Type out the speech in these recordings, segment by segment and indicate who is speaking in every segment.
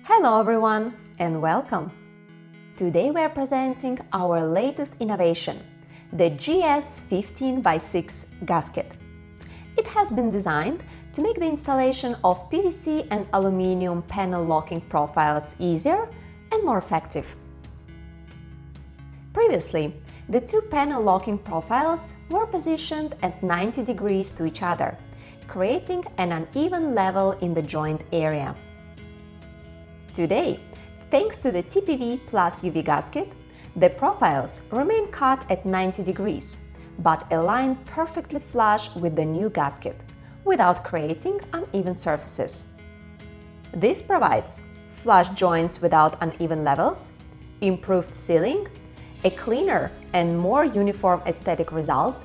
Speaker 1: Hello everyone and welcome! Today we are presenting our latest innovation, the GS15x6 gasket. It has been designed to make the installation of PVC and aluminum panel locking profiles easier and more effective. Previously, the two panel locking profiles were positioned at 90 degrees to each other, creating an uneven level in the joint area. Today, thanks to the TPV+UV gasket, the profiles remain cut at 90 degrees, but align perfectly flush with the new gasket, without creating uneven surfaces. This provides flush joints without uneven levels, improved sealing, a cleaner and more uniform aesthetic result,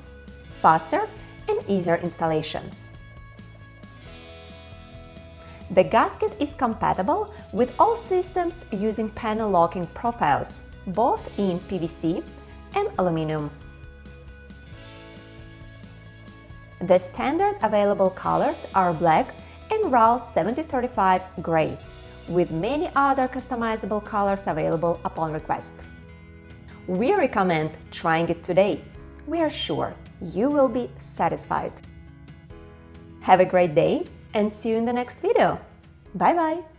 Speaker 1: faster and easier installation. The gasket is compatible with all systems using panel locking profiles, both in PVC and aluminum. The standard available colors are black and raw 7035 gray, with many other customizable colors available upon request. We recommend trying it today. We are sure you will be satisfied. Have a great day and see you in the next video. Bye bye!